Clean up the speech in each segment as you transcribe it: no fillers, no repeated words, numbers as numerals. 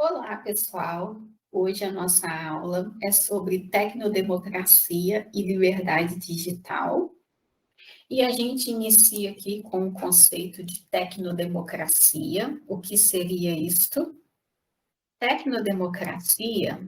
Olá, pessoal! Hoje a nossa aula é sobre tecnodemocracia e liberdade digital. E a gente inicia aqui com o conceito de tecnodemocracia. O que seria isto? Tecnodemocracia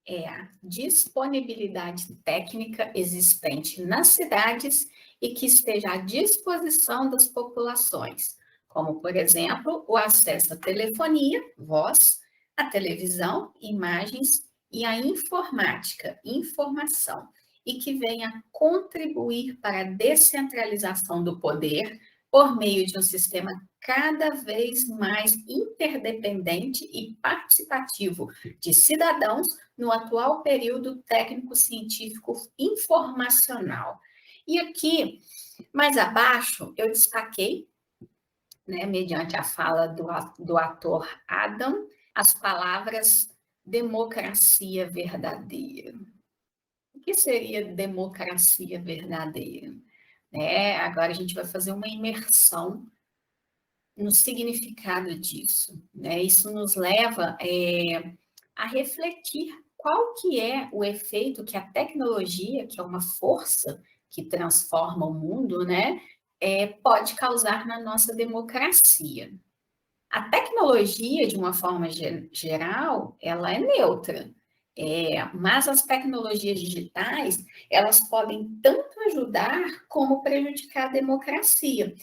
é a disponibilidade técnica existente nas cidades e que esteja à disposição das populações, como, por exemplo, o acesso à telefonia, voz, à televisão, imagens e à informática, informação, e que venha contribuir para a descentralização do poder por meio de um sistema cada vez mais interdependente e participativo de cidadãos no atual período técnico-científico informacional. E aqui, mais abaixo, eu destaquei, mediante a fala do ator Adam, as palavras democracia verdadeira. O que seria democracia verdadeira? Agora a gente vai fazer uma imersão no significado disso. Isso nos leva a refletir qual que é o efeito que a tecnologia, que é uma força que transforma o mundo, pode causar na nossa democracia. A tecnologia, de uma forma geral, ela é neutra, mas as tecnologias digitais, elas podem tanto ajudar como prejudicar a democracia,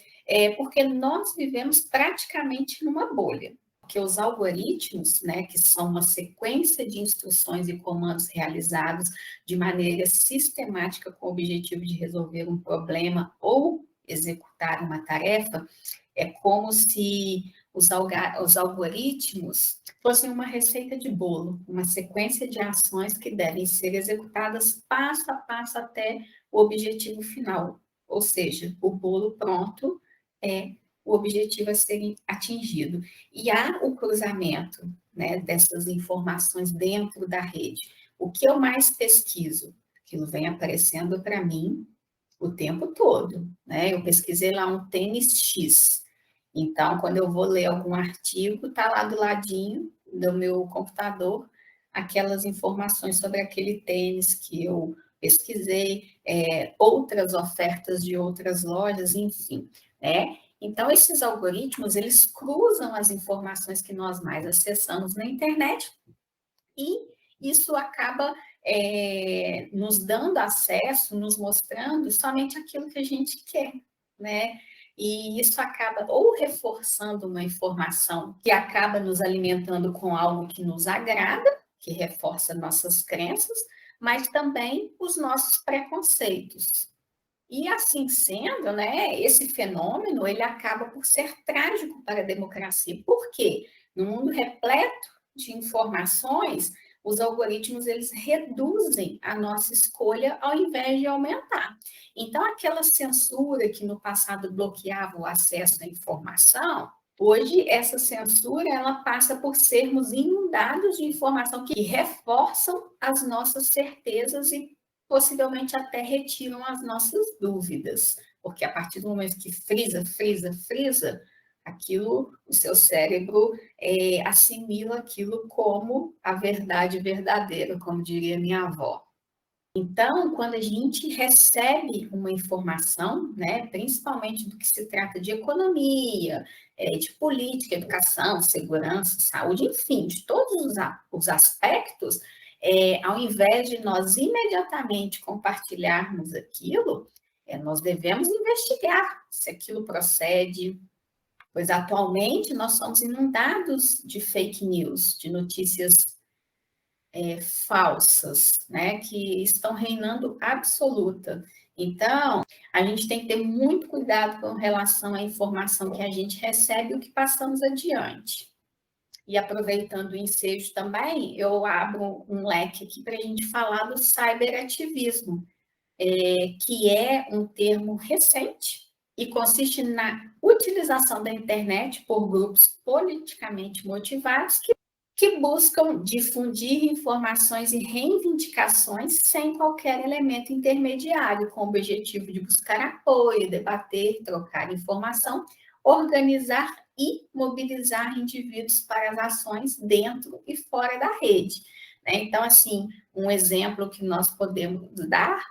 porque nós vivemos praticamente numa bolha. Porque os algoritmos, que são uma sequência de instruções e comandos realizados de maneira sistemática com o objetivo de resolver um problema ou executar uma tarefa, é como se os algoritmos fossem uma receita de bolo, uma sequência de ações que devem ser executadas passo a passo até o objetivo final. Ou seja, o bolo pronto é o objetivo a ser atingido. E há o cruzamento dessas informações dentro da rede. O que eu mais pesquiso? Aquilo vem aparecendo para mim o tempo todo. Eu pesquisei lá um tênis X. Então, quando eu vou ler algum artigo, está lá do ladinho do meu computador aquelas informações sobre aquele tênis que eu pesquisei, outras ofertas de outras lojas, enfim, Então, esses algoritmos, eles cruzam as informações que nós mais acessamos na internet e isso acaba nos dando acesso, nos mostrando somente aquilo que a gente quer, E isso acaba ou reforçando uma informação que acaba nos alimentando com algo que nos agrada, que reforça nossas crenças, mas também os nossos preconceitos. E assim sendo, esse fenômeno ele acaba por ser trágico para a democracia. Por quê? No mundo repleto de informações, os algoritmos eles reduzem a nossa escolha ao invés de aumentar. Então, aquela censura que no passado bloqueava o acesso à informação, hoje essa censura ela passa por sermos inundados de informação que reforçam as nossas certezas e possivelmente até retiram as nossas dúvidas, porque a partir do momento que frisa, aquilo, o seu cérebro assimila aquilo como a verdade verdadeira, como diria minha avó. Então, quando a gente recebe uma informação, principalmente do que se trata de economia, de política, educação, segurança, saúde, enfim, de todos os aspectos, ao invés de nós imediatamente compartilharmos aquilo, nós devemos investigar se aquilo procede, pois atualmente nós somos inundados de fake news, de notícias falsas, que estão reinando absoluta. Então, a gente tem que ter muito cuidado com relação à informação que a gente recebe e o que passamos adiante. E aproveitando o ensejo também, eu abro um leque aqui para a gente falar do cyberativismo, que é um termo recente e consiste na utilização da internet por grupos politicamente motivados que buscam difundir informações e reivindicações sem qualquer elemento intermediário, com o objetivo de buscar apoio, debater, trocar informação, organizar e mobilizar indivíduos para as ações dentro e fora da rede. Né? Então, assim, um exemplo que nós podemos dar,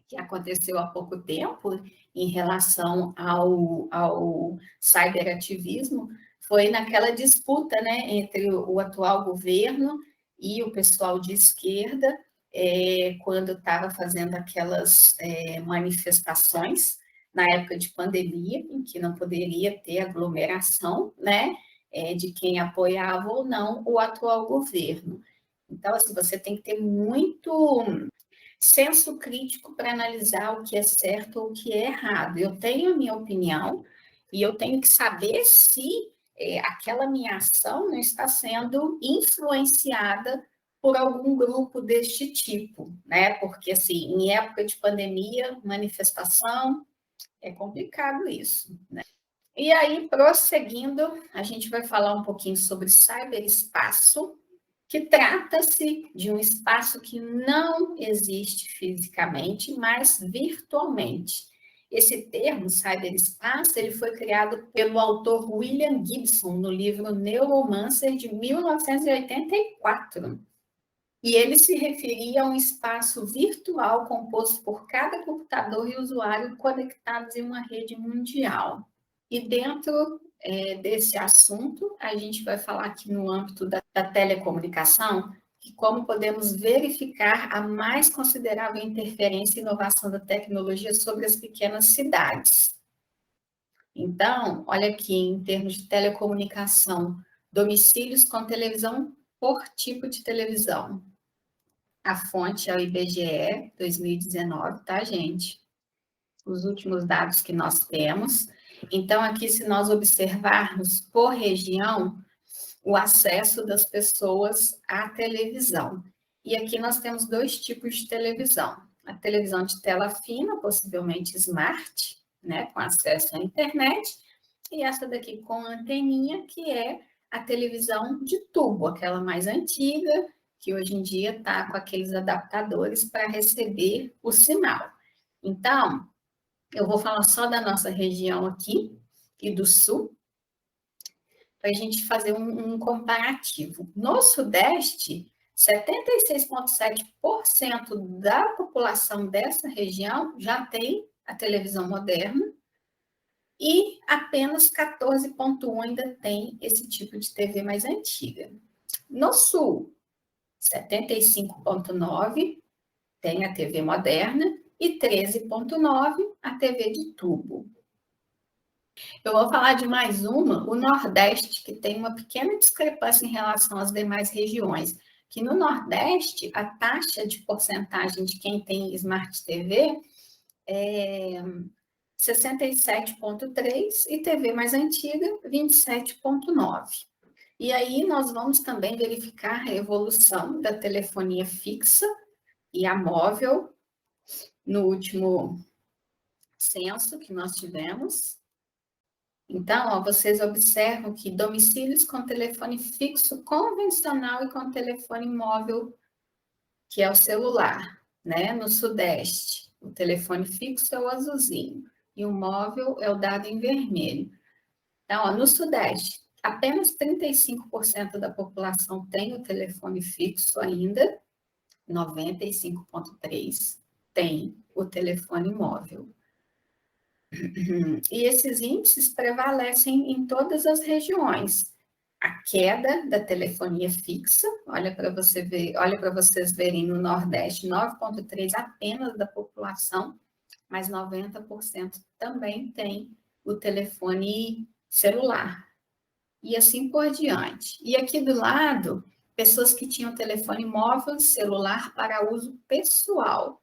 que aconteceu há pouco tempo, em relação ao cyberativismo, foi naquela disputa, né, entre o atual governo e o pessoal de esquerda, quando estava fazendo aquelas manifestações na época de pandemia, em que não poderia ter aglomeração, né, de quem apoiava ou não o atual governo. Então, assim, você tem que ter muito senso crítico para analisar o que é certo ou o que é errado. Eu tenho a minha opinião e eu tenho que saber se aquela minha ação não está sendo influenciada por algum grupo deste tipo, né? Porque, assim, em época de pandemia, manifestação, é complicado isso, né? E aí, prosseguindo, a gente vai falar um pouquinho sobre cyberespaço, que trata-se de um espaço que não existe fisicamente, mas virtualmente. Esse termo, cyberespaço, ele foi criado pelo autor William Gibson no livro Neuromancer, de 1984. E ele se referia a um espaço virtual composto por cada computador e usuário conectados em uma rede mundial. E dentro desse assunto, a gente vai falar aqui no âmbito da telecomunicação, que como podemos verificar a mais considerável interferência e inovação da tecnologia sobre as pequenas cidades. Então, olha aqui, em termos de telecomunicação, domicílios com televisão por tipo de televisão. A fonte é o IBGE 2019, tá, gente? Os últimos dados que nós temos. Então, aqui, se nós observarmos por região, o acesso das pessoas à televisão. E aqui nós temos dois tipos de televisão. A televisão de tela fina, possivelmente smart, né, com acesso à internet, e essa daqui com anteninha, que é a televisão de tubo, aquela mais antiga, que hoje em dia está com aqueles adaptadores para receber o sinal. Então, eu vou falar só da nossa região aqui e do sul, para a gente fazer um comparativo. No Sudeste, 76,7% da população dessa região já tem a televisão moderna e apenas 14,1% ainda tem esse tipo de TV mais antiga. No Sul, 75,9% tem a TV moderna e 13,9% a TV de tubo. Eu vou falar de mais uma, o Nordeste, que tem uma pequena discrepância em relação às demais regiões, que no Nordeste, a taxa de porcentagem de quem tem Smart TV é 67,3% e TV mais antiga, 27,9%. E aí nós vamos também verificar a evolução da telefonia fixa e a móvel no último censo que nós tivemos. Então, ó, vocês observam que domicílios com telefone fixo convencional e com telefone móvel, que é o celular, né? No Sudeste, o telefone fixo é o azulzinho e o móvel é o dado em vermelho. Então, ó, no Sudeste, apenas 35% da população tem o telefone fixo ainda, 95,3% tem o telefone móvel. E esses índices prevalecem em todas as regiões. A queda da telefonia fixa, olha para você ver, olha para vocês verem no Nordeste, 9,3% apenas da população, mas 90% também tem o telefone celular. E assim por diante. E aqui do lado, pessoas que tinham telefone móvel e celular para uso pessoal.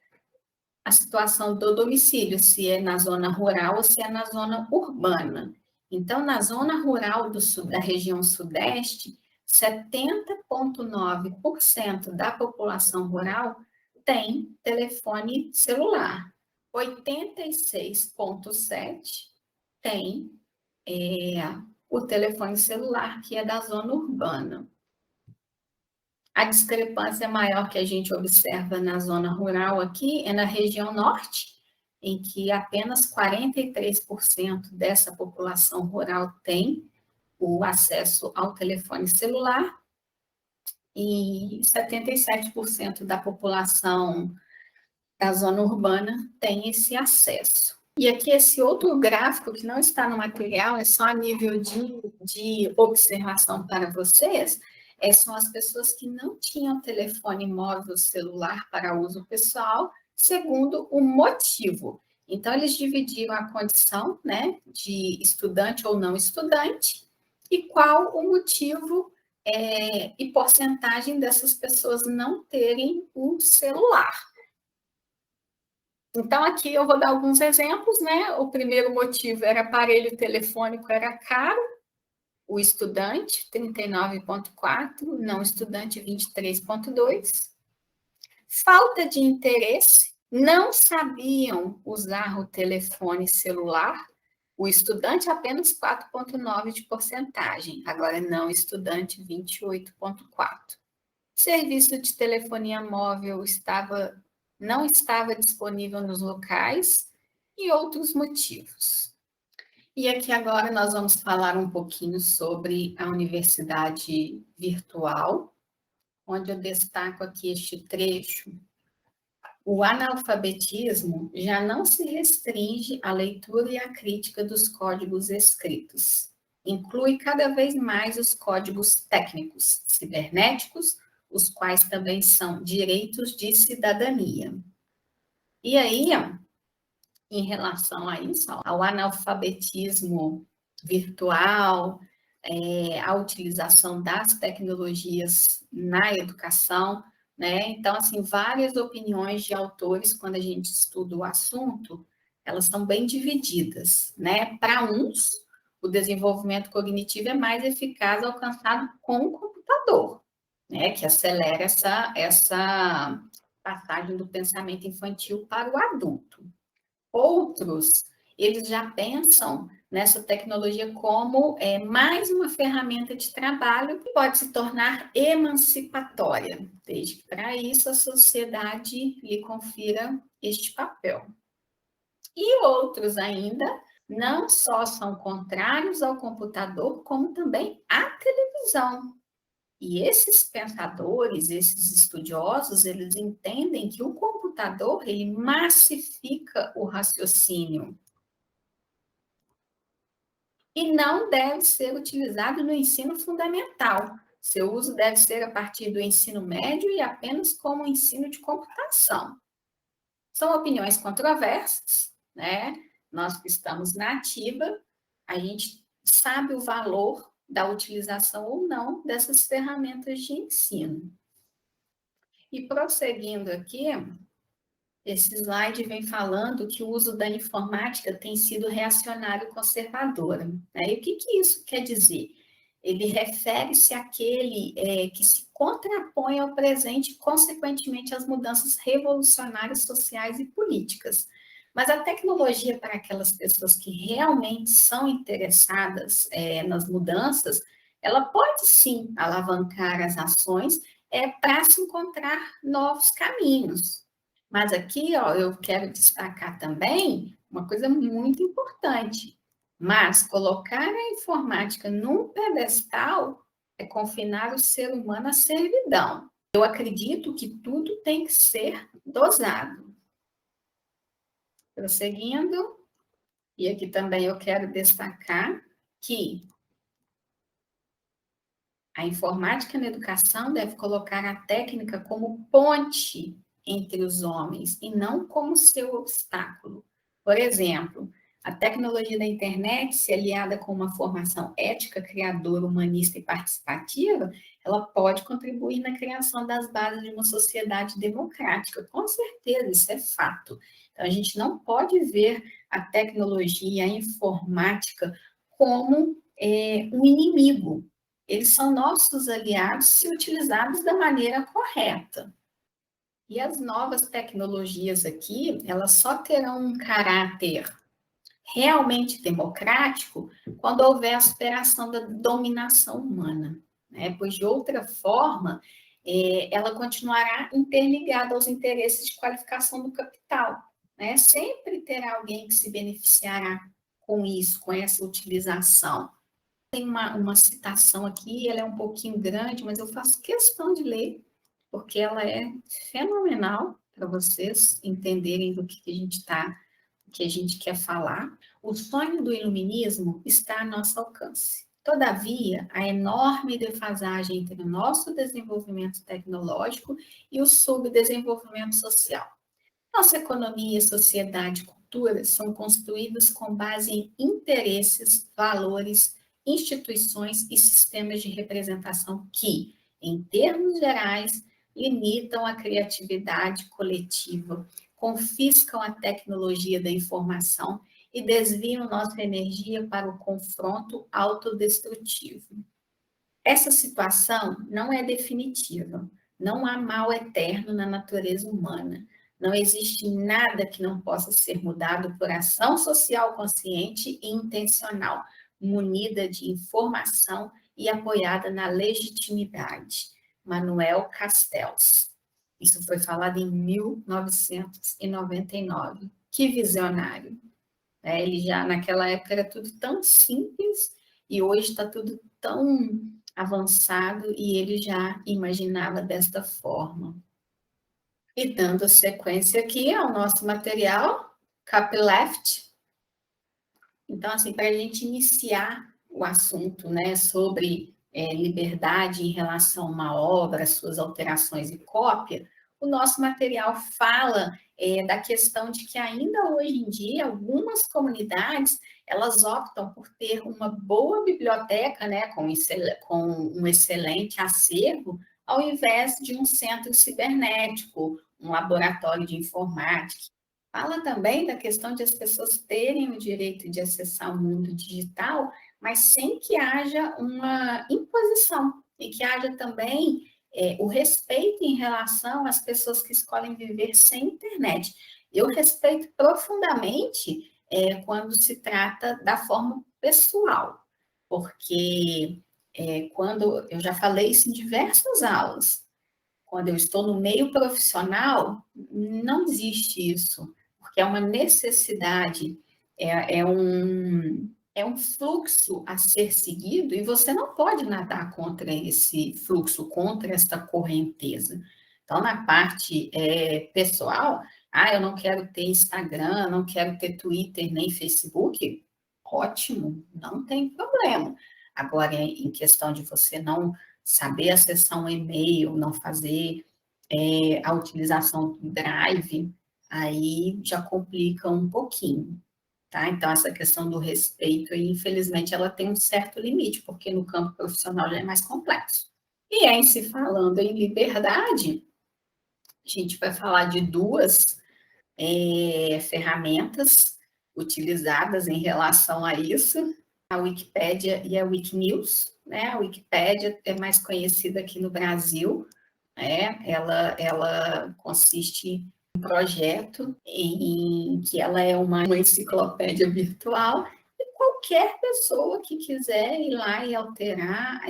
A situação do domicílio, se é na zona rural ou se é na zona urbana. Então, na zona rural da região sudeste, 70,9% da população rural tem telefone celular. 86,7% tem o telefone celular, que é da zona urbana. A discrepância maior que a gente observa na zona rural aqui é na região norte, em que apenas 43% dessa população rural tem o acesso ao telefone celular e 77% da população da zona urbana tem esse acesso. E aqui esse outro gráfico que não está no material, é só a nível de observação para vocês, são as pessoas que não tinham telefone móvel celular para uso pessoal, segundo o motivo. Então, eles dividiram a condição, né, de estudante ou não estudante, e qual o motivo e porcentagem dessas pessoas não terem um celular. Então, aqui eu vou dar alguns exemplos, né? O primeiro motivo era aparelho telefônico era caro, o estudante, 39,4, não estudante, 23,2. Falta de interesse, não sabiam usar o telefone celular, o estudante apenas 4,9 de porcentagem, agora não estudante, 28,4. Serviço de telefonia móvel não estava disponível nos locais e outros motivos. E aqui agora nós vamos falar um pouquinho sobre a universidade virtual, onde eu destaco aqui este trecho. O analfabetismo já não se restringe à leitura e à crítica dos códigos escritos. Inclui cada vez mais os códigos técnicos, cibernéticos, os quais também são direitos de cidadania. E aí, em relação a isso, ao analfabetismo virtual, a utilização das tecnologias na educação, né? Então, assim, várias opiniões de autores, quando a gente estuda o assunto, elas são bem divididas, né? Para uns, o desenvolvimento cognitivo é mais eficaz alcançado com o computador, né? Que acelera essa passagem do pensamento infantil para o adulto. Outros, eles já pensam nessa tecnologia como mais uma ferramenta de trabalho que pode se tornar emancipatória, desde que para isso a sociedade lhe confira este papel. E outros ainda não só são contrários ao computador, como também à televisão. E esses pensadores, esses estudiosos, eles entendem que o computador, ele massifica o raciocínio e não deve ser utilizado no ensino fundamental. Seu uso deve ser a partir do ensino médio e apenas como ensino de computação. São opiniões controversas, né? Nós que estamos na ativa, a gente sabe o valor da utilização ou não dessas ferramentas de ensino. E prosseguindo aqui, esse slide vem falando que o uso da informática tem sido reacionário conservador. Né? E o que isso quer dizer? Ele refere-se àquele que se contrapõe ao presente e, consequentemente, às mudanças revolucionárias sociais e políticas. Mas a tecnologia para aquelas pessoas que realmente são interessadas nas mudanças, ela pode sim alavancar as ações para se encontrar novos caminhos. Mas aqui, ó, eu quero destacar também uma coisa muito importante. Mas colocar a informática num pedestal é confinar o ser humano à servidão. Eu acredito que tudo tem que ser dosado. Prosseguindo, e aqui também eu quero destacar que a informática na educação deve colocar a técnica como ponte entre os homens e não como seu obstáculo. Por exemplo, a tecnologia da internet, se aliada com uma formação ética, criadora, humanista e participativa, ela pode contribuir na criação das bases de uma sociedade democrática. Com certeza, isso é fato. Então, a gente não pode ver a tecnologia, a informática, como um inimigo. Eles são nossos aliados se utilizados da maneira correta. E as novas tecnologias aqui, elas só terão um caráter realmente democrático quando houver a superação da dominação humana, né? Pois, de outra forma, ela continuará interligada aos interesses de qualificação do capital, né? Sempre terá alguém que se beneficiará com isso, com essa utilização. Tem uma citação aqui, ela é um pouquinho grande, mas eu faço questão de ler, porque ela é fenomenal para vocês entenderem do que a gente está, que a gente quer falar. O sonho do iluminismo está a nosso alcance. Todavia, a enorme defasagem entre o nosso desenvolvimento tecnológico e o subdesenvolvimento social. Nossa economia, sociedade e cultura são construídos com base em interesses, valores, instituições e sistemas de representação que, em termos gerais, limitam a criatividade coletiva, confiscam a tecnologia da informação e desviam nossa energia para o confronto autodestrutivo. Essa situação não é definitiva. Não há mal eterno na natureza humana. Não existe nada que não possa ser mudado por ação social consciente e intencional, munida de informação e apoiada na legitimidade. Manuel Castells. Isso foi falado em 1999. Que visionário! Ele já, naquela época, era tudo tão simples e hoje está tudo tão avançado e ele já imaginava desta forma. E dando sequência aqui ao nosso material, Copyleft. Então, assim, para a gente iniciar o assunto, né, sobre liberdade em relação a uma obra, suas alterações e cópia, o nosso material fala da questão de que ainda hoje em dia algumas comunidades elas optam por ter uma boa biblioteca, né, com um excelente acervo, ao invés de um centro cibernético, um laboratório de informática. Fala também da questão de as pessoas terem o direito de acessar o mundo digital, mas sem que haja uma imposição e que haja também o respeito em relação às pessoas que escolhem viver sem internet. Eu respeito profundamente quando se trata da forma pessoal, porque quando eu já falei isso em diversas aulas, quando eu estou no meio profissional, não existe isso, porque é uma necessidade, é um fluxo a ser seguido e você não pode nadar contra esse fluxo, contra essa correnteza. Então, na parte pessoal, eu não quero ter Instagram, não quero ter Twitter nem Facebook, ótimo, não tem problema. Agora, em questão de você não saber acessar um e-mail, não fazer a utilização do Drive, aí já complica um pouquinho, tá? Então, essa questão do respeito, aí, infelizmente, ela tem um certo limite, porque no campo profissional já é mais complexo. E em se falando em liberdade, a gente vai falar de duas ferramentas utilizadas em relação a isso, a Wikipédia e a Wikinews, né? A Wikipédia é mais conhecida aqui no Brasil, né? Ela consiste em um projeto em que ela é uma enciclopédia virtual e qualquer pessoa que quiser ir lá e alterar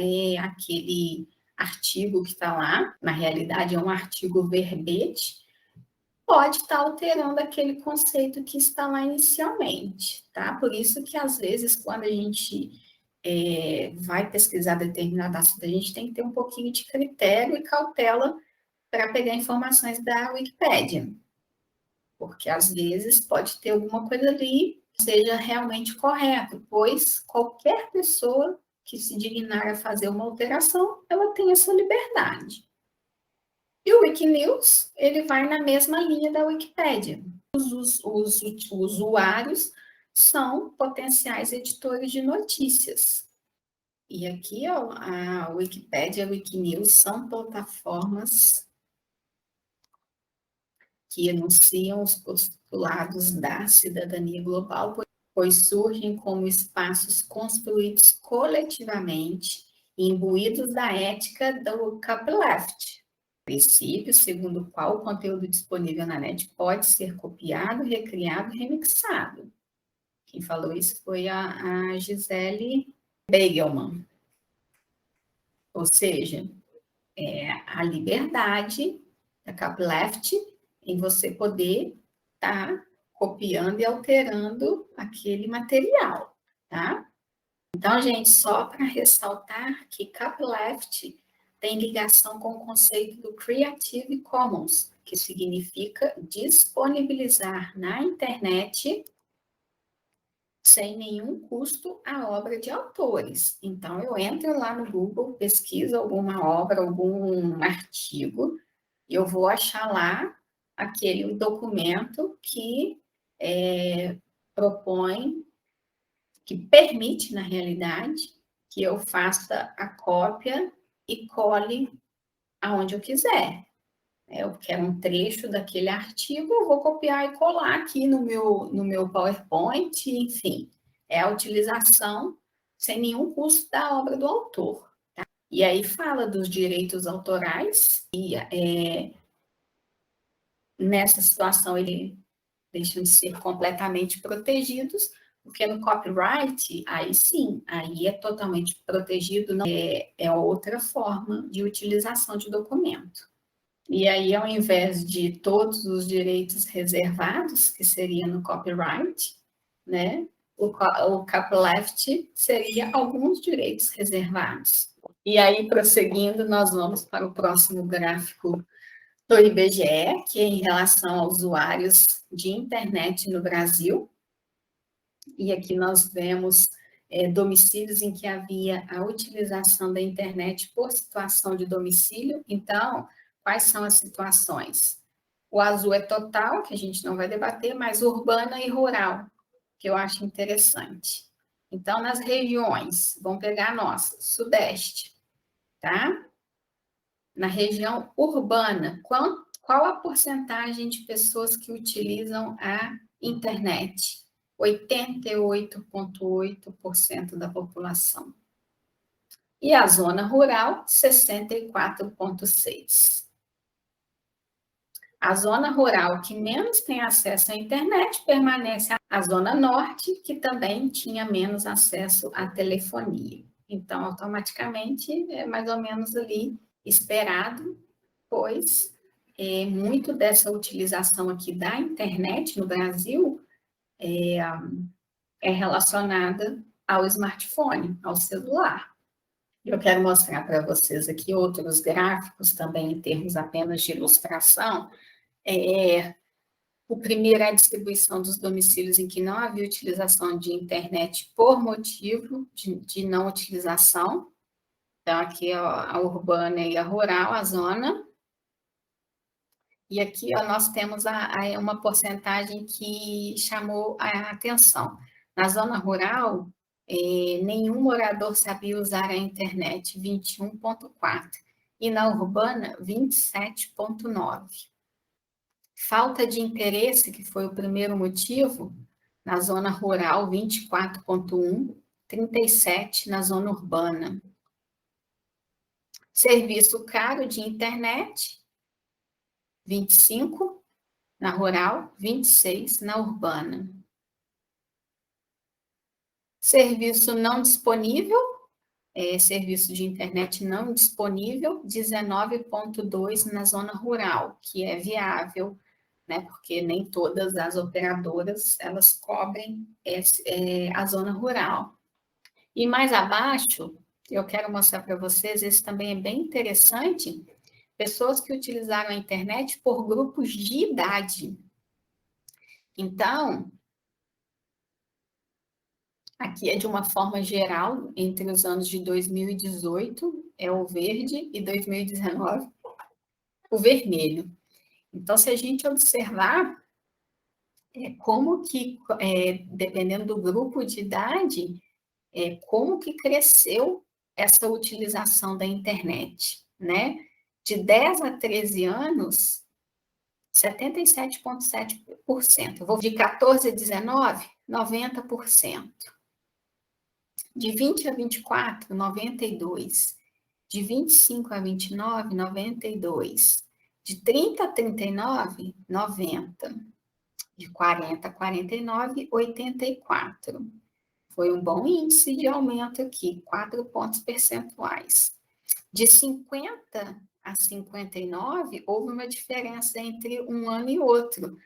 aquele artigo que está lá, na realidade é um artigo verbete, pode estar alterando aquele conceito que está lá inicialmente, tá? Por isso que, às vezes, quando a gente vai pesquisar determinado assunto, a gente tem que ter um pouquinho de critério e cautela para pegar informações da Wikipédia, porque, às vezes, pode ter alguma coisa ali que seja realmente correto, pois qualquer pessoa que se dignar a fazer uma alteração, ela tem essa liberdade. E o Wikinews, ele vai na mesma linha da Wikipédia. Os usuários são potenciais editores de notícias. E aqui, ó, a Wikipédia e a Wikinews são plataformas que anunciam os postulados da cidadania global, pois surgem como espaços construídos coletivamente, imbuídos da ética do copyleft, princípio segundo o qual o conteúdo disponível na net pode ser copiado, recriado e remixado. Quem falou isso foi a Gisele Beigelman. Ou seja, a liberdade da copyleft em você poder estar copiando e alterando aquele material, tá? Então, gente, só para ressaltar que copyleft tem ligação com o conceito do Creative Commons, que significa disponibilizar na internet sem nenhum custo a obra de autores. Então, eu entro lá no Google, pesquiso alguma obra, algum artigo, e eu vou achar lá aquele documento que propõe, que permite, na realidade, que eu faça a cópia e cole aonde eu quiser. Eu quero um trecho daquele artigo, eu vou copiar e colar aqui no meu PowerPoint, enfim. É a utilização sem nenhum custo da obra do autor. Tá? E aí fala dos direitos autorais, e nessa situação ele deixam de ser completamente protegidos, porque no copyright, aí sim, aí é totalmente protegido, não é outra forma de utilização de documento. E aí, ao invés de todos os direitos reservados, que seria no copyright, né, o copyleft seria alguns direitos reservados. E aí, prosseguindo, nós vamos para o próximo gráfico do IBGE, que é em relação a usuários de internet no Brasil. E aqui nós vemos domicílios em que havia a utilização da internet por situação de domicílio. Então, quais são as situações? O azul é total, que a gente não vai debater, mas urbana e rural, que eu acho interessante. Então, nas regiões, vamos pegar a nossa, Sudeste, tá? Na região urbana, qual a porcentagem de pessoas que utilizam a internet? 88,8% da população. E a zona rural, 64,6%. A zona rural que menos tem acesso à internet permanece a zona norte, que também tinha menos acesso à telefonia. Então, automaticamente, é mais ou menos ali esperado, pois muito dessa utilização aqui da internet no Brasil é relacionada ao smartphone, ao celular. Eu quero mostrar para vocês aqui outros gráficos, também em termos apenas de ilustração. O primeiro é a distribuição dos domicílios em que não havia utilização de internet por motivo de não utilização. Então, aqui a urbana e a rural, a zona. E aqui nós temos uma porcentagem que chamou a atenção. Na zona rural, nenhum morador sabia usar a internet, 21,4%. E na urbana, 27,9%. Falta de interesse, que foi o primeiro motivo, na zona rural, 24,1%, 37% na zona urbana. Serviço caro de internet, 25%. Na rural, 26% na urbana. Serviço não disponível, serviço de internet não disponível, 19,2% na zona rural, que é viável, né? Porque nem todas as operadoras, elas cobrem a zona rural. E mais abaixo, eu quero mostrar para vocês, esse também é bem interessante, pessoas que utilizaram a internet por grupos de idade. Então, aqui é de uma forma geral, entre os anos de 2018, é o verde, e 2019, o vermelho. Então, se a gente observar como que, dependendo do grupo de idade, como que cresceu essa utilização da internet, né? De 10 a 13 anos, 77,7%. Vou de 14 a 19, 90%. De 20 a 24, 92%. De 25 a 29, 92%. De 30 a 39, 90%. De 40 a 49, 84%. Foi um bom índice de aumento aqui, 4 pontos percentuais. De 50 a 59, houve uma diferença entre um ano e outro,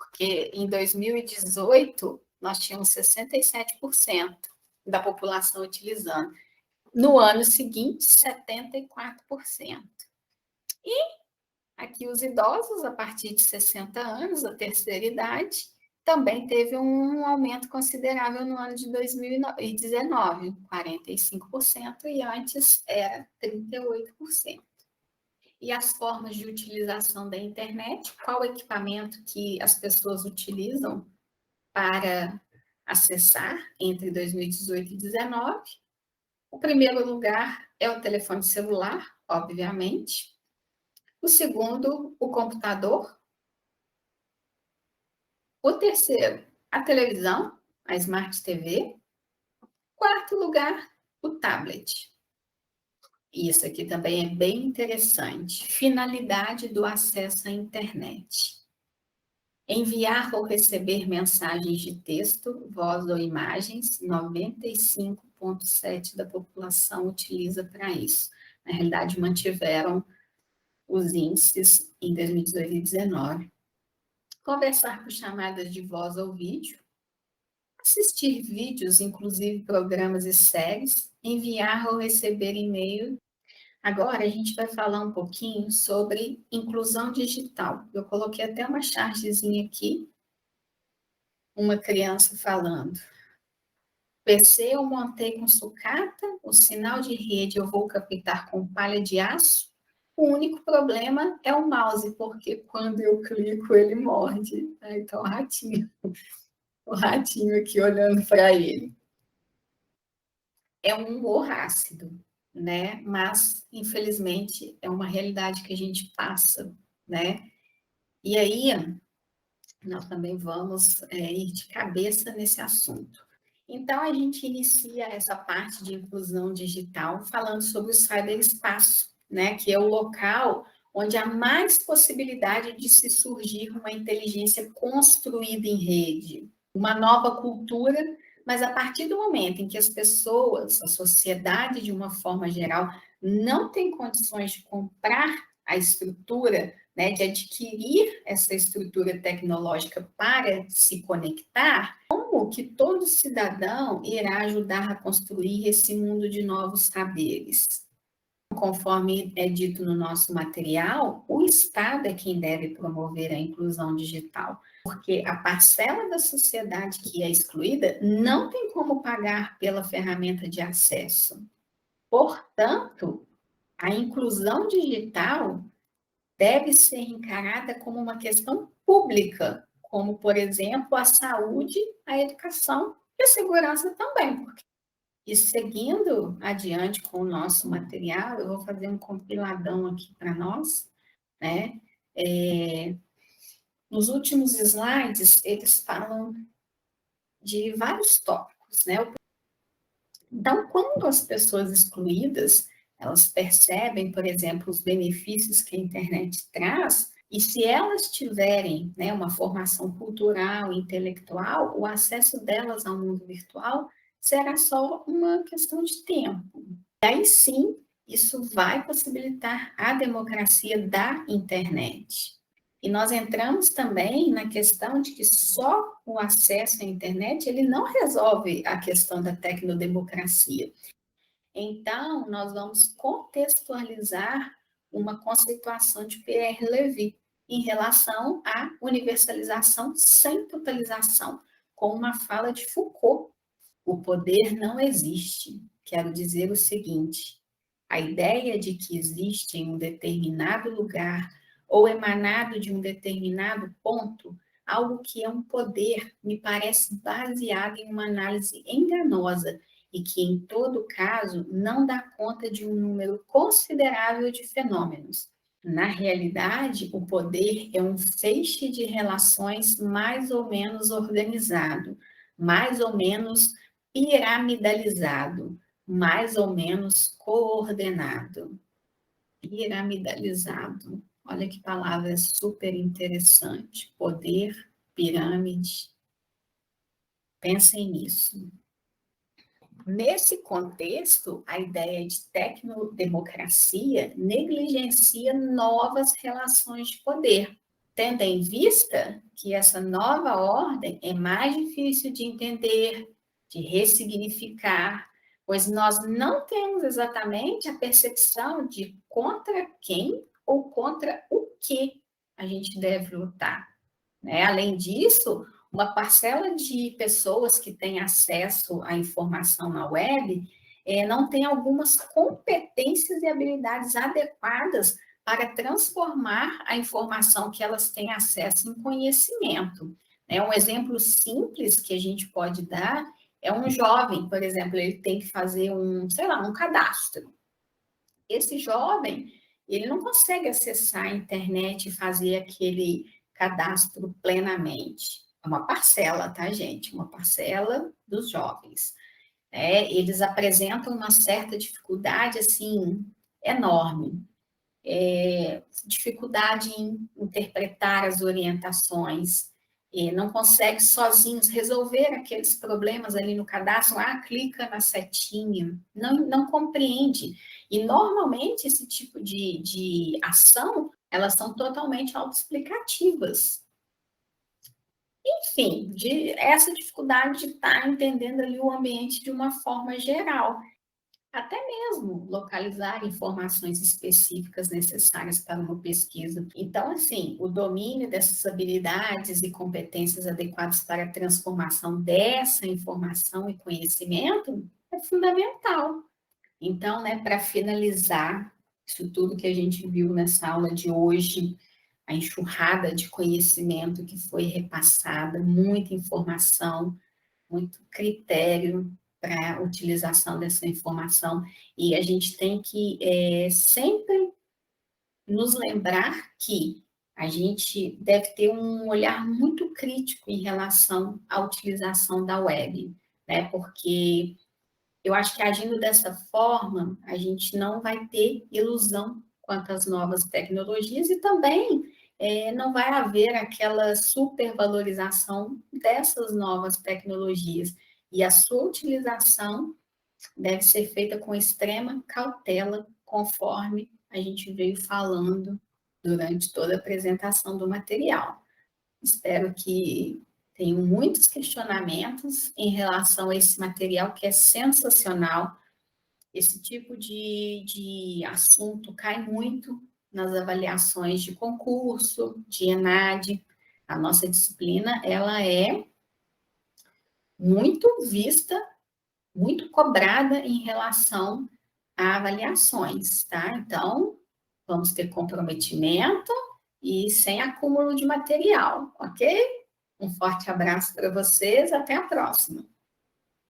porque em 2018 nós tínhamos 67% da população utilizando. No ano seguinte, 74%. E aqui os idosos, a partir de 60 anos, a terceira idade, também teve um aumento considerável no ano de 2019, 45%, e antes era 38%. E as formas de utilização da internet, qual equipamento que as pessoas utilizam para acessar entre 2018 e 2019? O primeiro lugar é o telefone celular, obviamente. O segundo, o computador. O terceiro, a televisão, a Smart TV. Quarto lugar, o tablet. Isso aqui também é bem interessante. Finalidade do acesso à internet. Enviar ou receber mensagens de texto, voz ou imagens, 95,7% da população utiliza para isso. Na realidade, mantiveram os índices em 2018 e 2019. Conversar por chamadas de voz ou vídeo, assistir vídeos, inclusive programas e séries, enviar ou receber e-mail. Agora a gente vai falar um pouquinho sobre inclusão digital. Eu coloquei até uma chargezinha aqui, uma criança falando. PC eu montei com sucata, o sinal de rede eu vou captar com palha de aço. O único problema é o mouse, porque quando eu clico ele morde. Então o ratinho aqui olhando para ele. É um humor ácido, né? Mas, infelizmente, é uma realidade que a gente passa, né? E aí, nós também vamos ir de cabeça nesse assunto. Então, a gente inicia essa parte de inclusão digital falando sobre o cyberespaço, né? Que é o local onde há mais possibilidade de se surgir uma inteligência construída em rede, uma nova cultura, mas a partir do momento em que as pessoas, a sociedade de uma forma geral, não tem condições de comprar a estrutura, né, de adquirir essa estrutura tecnológica para se conectar, como que todo cidadão irá ajudar a construir esse mundo de novos saberes? Conforme é dito no nosso material, o Estado é quem deve promover a inclusão digital, porque a parcela da sociedade que é excluída não tem como pagar pela ferramenta de acesso. Portanto, a inclusão digital deve ser encarada como uma questão pública, como, por exemplo, a saúde, a educação e a segurança também. E seguindo adiante com o nosso material, eu vou fazer um compiladão aqui para nós, né? Nos últimos slides, eles falam de vários tópicos, né? Então, quando as pessoas excluídas, elas percebem, por exemplo, os benefícios que a internet traz, e se elas tiverem, né, uma formação cultural, intelectual, o acesso delas ao mundo virtual será só uma questão de tempo. E aí sim, isso vai possibilitar a democracia da internet. E nós entramos também na questão de que só o acesso à internet, ele não resolve a questão da tecnodemocracia. Então, nós vamos contextualizar uma conceituação de Pierre Levy em relação à universalização sem totalização, com uma fala de Foucault. O poder não existe. Quero dizer o seguinte: a ideia de que existe em um determinado lugar ou emanado de um determinado ponto algo que é um poder me parece baseado em uma análise enganosa e que, em todo caso, não dá conta de um número considerável de fenômenos. Na realidade, o poder é um feixe de relações mais ou menos organizado, mais ou menos piramidalizado, mais ou menos coordenado. Piramidalizado. Olha que palavra super interessante. Poder, pirâmide. Pensem nisso. Nesse contexto, a ideia de tecnodemocracia negligencia novas relações de poder. tendo em vista que essa nova ordem é mais difícil de entender, de ressignificar, pois nós não temos exatamente a percepção de contra quem ou contra o que a gente deve lutar, né? Além disso, uma parcela de pessoas que têm acesso à informação na web não tem algumas competências e habilidades adequadas para transformar a informação que elas têm acesso em conhecimento. Um exemplo simples que a gente pode dar é um jovem, por exemplo, ele tem que fazer sei lá, um cadastro. Esse jovem, ele não consegue acessar a internet e fazer aquele cadastro plenamente. É uma parcela, tá, gente? Uma parcela dos jovens. Eles apresentam uma certa dificuldade, assim, enorme. Dificuldade em interpretar as orientações, não consegue sozinhos resolver aqueles problemas ali no cadastro, clica na setinha, não compreende. E normalmente esse tipo de ação, elas são totalmente autoexplicativas. Enfim, essa dificuldade de estar entendendo ali o ambiente de uma forma geral. Até mesmo localizar informações específicas necessárias para uma pesquisa. Então, assim, o domínio dessas habilidades e competências adequadas para a transformação dessa informação e conhecimento é fundamental. Então, né, para finalizar isso tudo que a gente viu nessa aula de hoje, a enxurrada de conhecimento que foi repassada, muita informação, muito critério para a utilização dessa informação, e a gente tem que sempre nos lembrar que a gente deve ter um olhar muito crítico em relação à utilização da web, né? Porque eu acho que agindo dessa forma, a gente não vai ter ilusão quanto às novas tecnologias e também não vai haver aquela supervalorização dessas novas tecnologias. E a sua utilização deve ser feita com extrema cautela, conforme a gente veio falando durante toda a apresentação do material. Espero que tenham muitos questionamentos em relação a esse material que é sensacional. Esse tipo de assunto cai muito nas avaliações de concurso, de ENAD. A nossa disciplina, ela é muito vista, muito cobrada em relação a avaliações, tá? Então, vamos ter comprometimento e sem acúmulo de material, ok? Um forte abraço para vocês, até a próxima.